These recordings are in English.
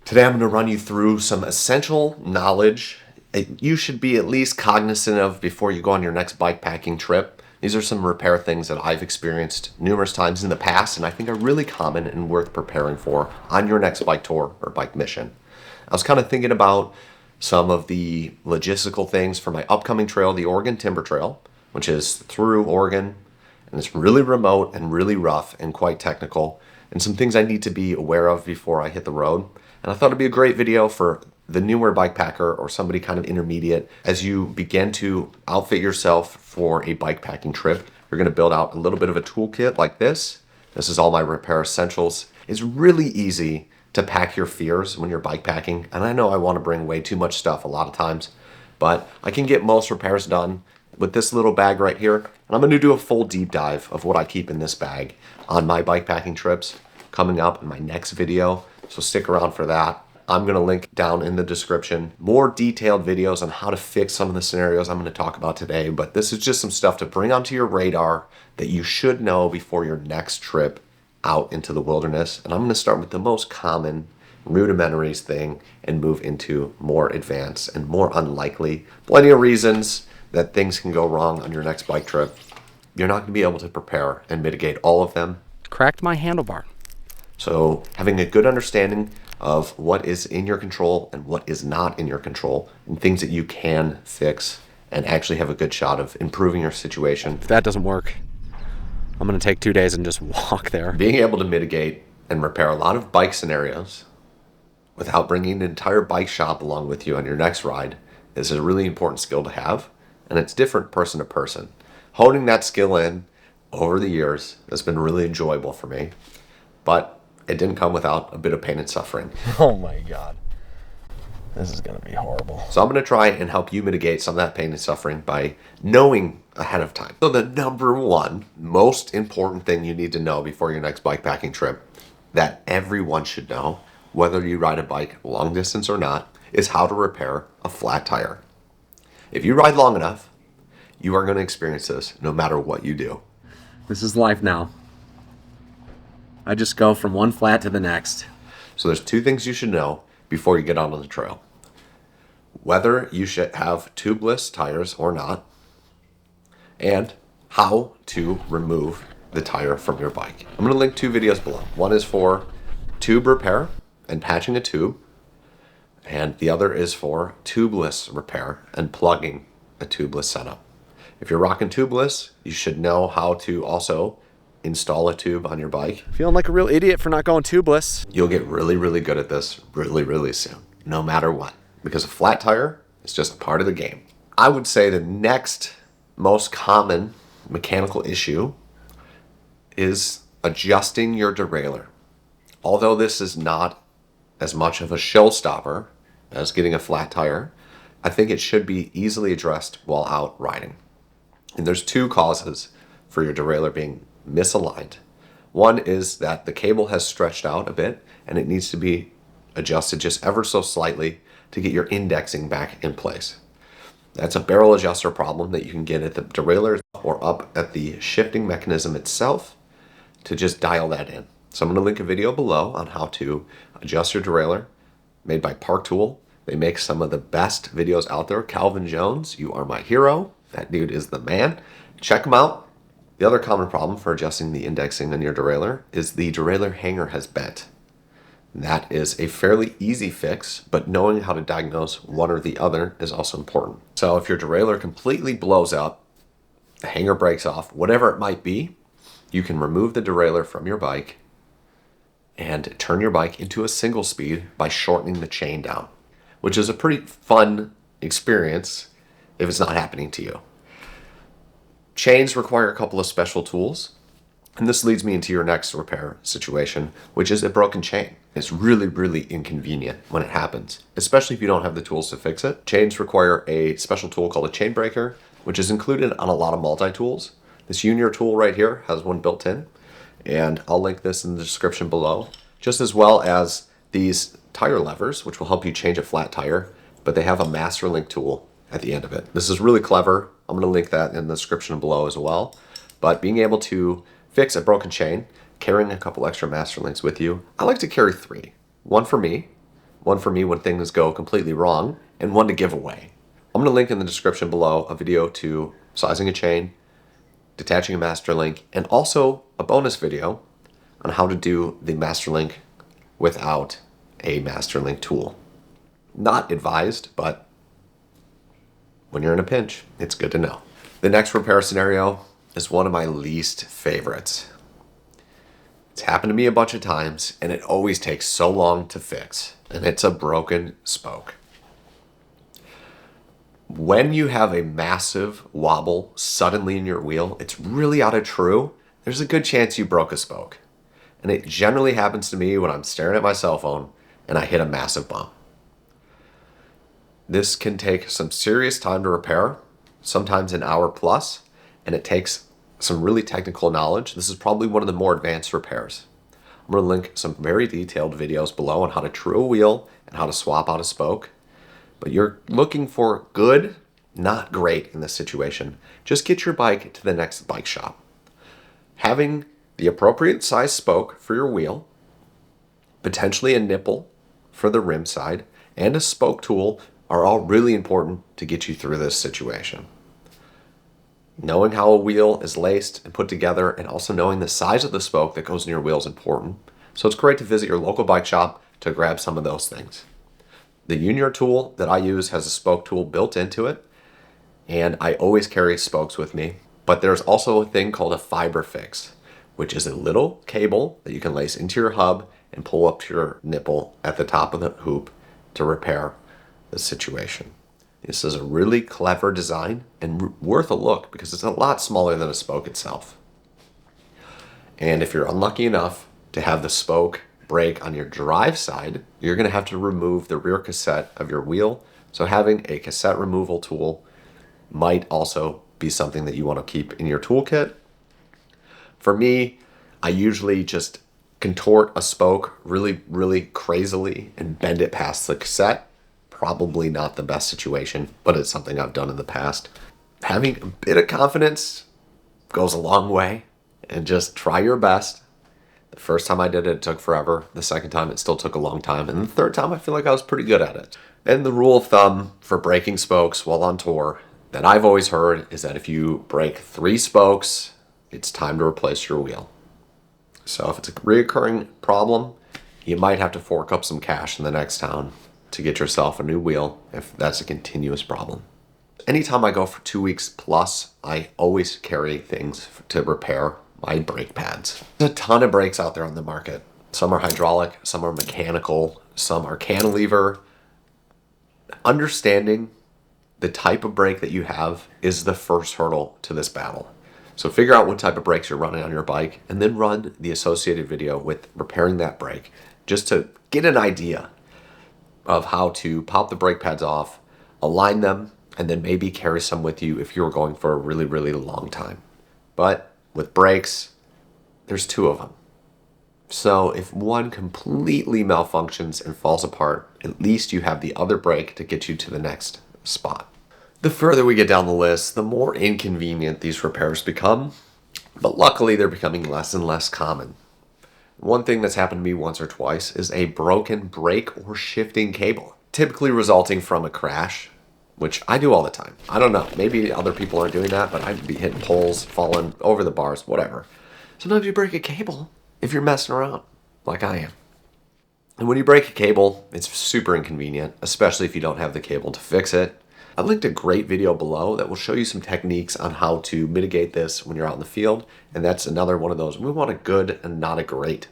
Today I'm going to run you through some essential knowledge you should be at least cognizant of before you go on your next bikepacking trip. These are some repair things that I've experienced numerous times in the past and I think are really common and worth preparing for on your next bike tour or bike mission. I was kind of thinking about some of the logistical things for my upcoming trail, the Oregon Timber Trail, which is through Oregon, and it's really remote and really rough and quite technical, and some things I need to be aware of before I hit the road. And I thought it'd be a great video for the newer bikepacker or somebody kind of intermediate. As you begin to outfit yourself for a bikepacking trip, you're going to build out a little bit of a toolkit like this. This is all my repair essentials. It's really easy to pack your fears when you're bikepacking. And I know I want to bring way too much stuff a lot of times, but I can get most repairs done with this little bag right here. And I'm going to do a full deep dive of what I keep in this bag on my bikepacking trips coming up in my next video. So stick around for that. I'm going to link down in the description more detailed videos on how to fix some of the scenarios I'm going to talk about today. But this is just some stuff to bring onto your radar that you should know before your next trip out into the wilderness. And I'm going to start with the most common rudimentary thing and move into more advanced and more unlikely. Plenty of reasons that things can go wrong on your next bike trip. You're not going to be able to prepare and mitigate all of them. Cracked my handlebar. So having a good understanding of what is in your control and what is not in your control, and things that you can fix and actually have a good shot of improving your situation. If that doesn't work, I'm going to take 2 days and just walk there. Being able to mitigate and repair a lot of bike scenarios without bringing an entire bike shop along with you on your next ride is a really important skill to have, and it's different person to person. Honing that skill in over the years has been really enjoyable for me, but it didn't come without a bit of pain and suffering. Oh my God. This is going to be horrible. So I'm going to try and help you mitigate some of that pain and suffering by knowing ahead of time. So the number one most important thing you need to know before your next bikepacking trip that everyone should know, whether you ride a bike long distance or not, is how to repair a flat tire. If you ride long enough, you are going to experience this no matter what you do. This is life now. I just go from one flat to the next. So there's two things you should know before you get on the trail. Whether you should have tubeless tires or not, and how to remove the tire from your bike. I'm going to link two videos below. One is for tube repair and patching a tube, and the other is for tubeless repair and plugging a tubeless setup. If you're rocking tubeless, you should know how to also install a tube on your bike. Feeling like a real idiot for not going tubeless. You'll get really, really good at this really soon, no matter what, because a flat tire is just a part of the game. I would say the next most common mechanical issue is adjusting your derailleur. Although this is not as much of a showstopper as getting a flat tire, I think it should be easily addressed while out riding. And there's two causes for your derailleur being misaligned. One is that the cable has stretched out a bit and it needs to be adjusted just ever so slightly to get your indexing back in place. That's a barrel adjuster problem that you can get at the derailleur or up at the shifting mechanism itself to just dial that in. So I'm going to link a video below on how to adjust your derailleur, made by Park Tool. They make some of the best videos out there. Calvin Jones, you are my hero. That dude is the man. Check him out. The other common problem for adjusting the indexing on your derailleur is the derailleur hanger has bent. That is a fairly easy fix, but knowing how to diagnose one or the other is also important. So if your derailleur completely blows up, the hanger breaks off, whatever it might be, you can remove the derailleur from your bike and turn your bike into a single speed by shortening the chain down, which is a pretty fun experience if it's not happening to you. Chains require a couple of special tools, and this leads me into your next repair situation, which is a broken chain. It's really inconvenient when it happens, especially if you don't have the tools to fix it. Chains require a special tool called a chain breaker, which is included on a lot of multi-tools. This Junior tool right here has one built in, and I'll link this in the description below, just as well as these tire levers, which will help you change a flat tire, but they have a master link tool at the end of it. This is really clever. I'm going to link that in the description below as well. But being able to fix a broken chain, carrying a couple extra master links with you. I like to carry 3. One for me, one for me when things go completely wrong, and one to give away. I'm going to link in the description below a video to sizing a chain, detaching a master link, and also a bonus video on how to do the master link without a master link tool. Not advised, but when you're in a pinch, it's good to know. The next repair scenario is one of my least favorites. It's happened to me a bunch of times, and it always takes so long to fix, and it's a broken spoke. When you have a massive wobble suddenly in your wheel, it's really out of true, there's a good chance you broke a spoke. And it generally happens to me when I'm staring at my cell phone and I hit a massive bump. This can take some serious time to repair, sometimes an hour plus, and it takes some really technical knowledge. This is probably one of the more advanced repairs. I'm going to link some very detailed videos below on how to true a wheel and how to swap out a spoke. But you're looking for good, not great in this situation. Just get your bike to the next bike shop. Having the appropriate size spoke for your wheel, potentially a nipple for the rim side, and a spoke tool are all really important to get you through this situation. Knowing how a wheel is laced and put together, and also knowing the size of the spoke that goes in your wheel is important. So it's great to visit your local bike shop to grab some of those things. The Junior tool that I use has a spoke tool built into it, and I always carry spokes with me. But there's also a thing called a fiber fix, which is a little cable that you can lace into your hub and pull up to your nipple at the top of the hoop to repair the situation. This is a really clever design and worth a look because it's a lot smaller than a spoke itself. And if you're unlucky enough to have the spoke break on your drive side, you're going to have to remove the rear cassette of your wheel. So having a cassette removal tool might also be something that you want to keep in your toolkit. For me, I usually just contort a spoke really, really crazily and bend it past the cassette. Probably not the best situation, but it's something I've done in the past. Having a bit of confidence goes a long way, and just try your best. The first time I did it, it took forever. The second time, it still took a long time. And the third time, I feel like I was pretty good at it. And the rule of thumb for breaking spokes while on tour that I've always heard is that if you break 3 spokes, it's time to replace your wheel. So if it's a reoccurring problem, you might have to fork up some cash in the next town to get yourself a new wheel if that's a continuous problem. Anytime I go for 2 weeks plus, I always carry things to repair my brake pads. There's a ton of brakes out there on the market. Some are hydraulic, some are mechanical, some are cantilever. Understanding the type of brake that you have is the first hurdle to this battle. So figure out what type of brakes you're running on your bike and then run the associated video with repairing that brake just to get an idea of how to pop the brake pads off, align them, and then maybe carry some with you if you're going for a really, really long time. But with brakes, there's 2 of them. So if one completely malfunctions and falls apart, at least you have the other brake to get you to the next spot. The further we get down the list, the more inconvenient these repairs become, but luckily they're becoming less and less common. One thing that's happened to me once or twice is a broken brake or shifting cable, typically resulting from a crash, which I do all the time. I don't know, maybe other people aren't doing that, but I'd be hitting poles, falling over the bars, whatever. Sometimes you break a cable if you're messing around, like I am. And when you break a cable, it's super inconvenient, especially if you don't have the cable to fix it. I linked a great video below that will show you some techniques on how to mitigate this when you're out in the field. And that's another one of those. We want a good and not a great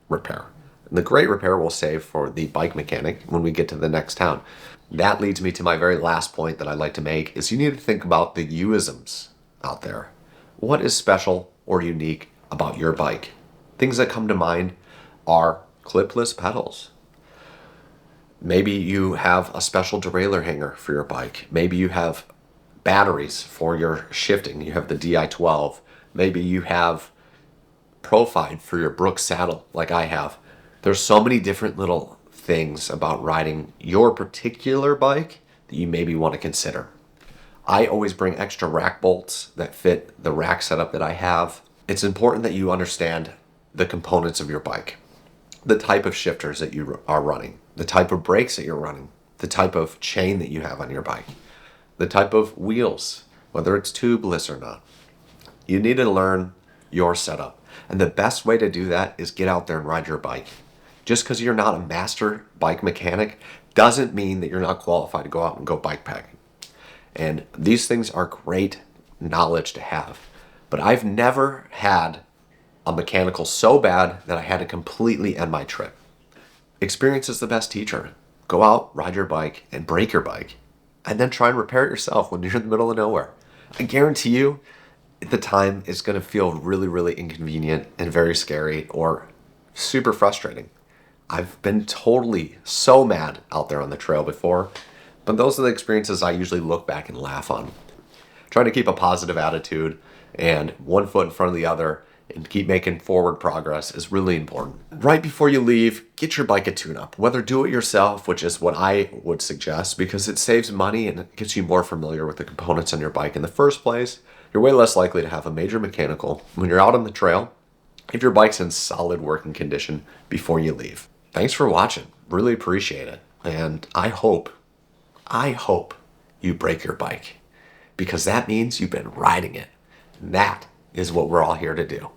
repair. And the great repair we'll save for the bike mechanic when we get to the next town. That leads me to my very last point that I'd like to make is you need to think about the you-isms out there. What is special or unique about your bike? Things that come to mind are clipless pedals. Maybe you have a special derailleur hanger for your bike. Maybe you have batteries for your shifting. You have the Di12. Maybe you have Profide for your Brooks saddle like I have. There's so many different little things about riding your particular bike that you maybe want to consider. I always bring extra rack bolts that fit the rack setup that I have. It's important that you understand the components of your bike, the type of shifters that you are running. the type of brakes that you're running, the type of chain that you have on your bike, the type of wheels, whether it's tubeless or not. You need to learn your setup. And the best way to do that is get out there and ride your bike. Just because you're not a master bike mechanic doesn't mean that you're not qualified to go out and go bikepacking. And these things are great knowledge to have. But I've never had a mechanical so bad that I had to completely end my trip. Experience is the best teacher. Go out, ride your bike, and break your bike. And then try and repair it yourself when you're in the middle of nowhere. I guarantee you, at the time, it's going to feel really, really inconvenient and very scary or super frustrating. I've been totally so mad out there on the trail before, but those are the experiences I usually look back and laugh on. Trying to keep a positive attitude and one foot in front of the other and keep making forward progress is really important. Right before you leave, get your bike a tune-up. Whether do it yourself, which is what I would suggest because it saves money and it gets you more familiar with the components on your bike in the first place. You're way less likely to have a major mechanical when you're out on the trail if your bike's in solid working condition before you leave. Thanks for watching. Really appreciate it. And I hope you break your bike because that means you've been riding it. And that is what we're all here to do.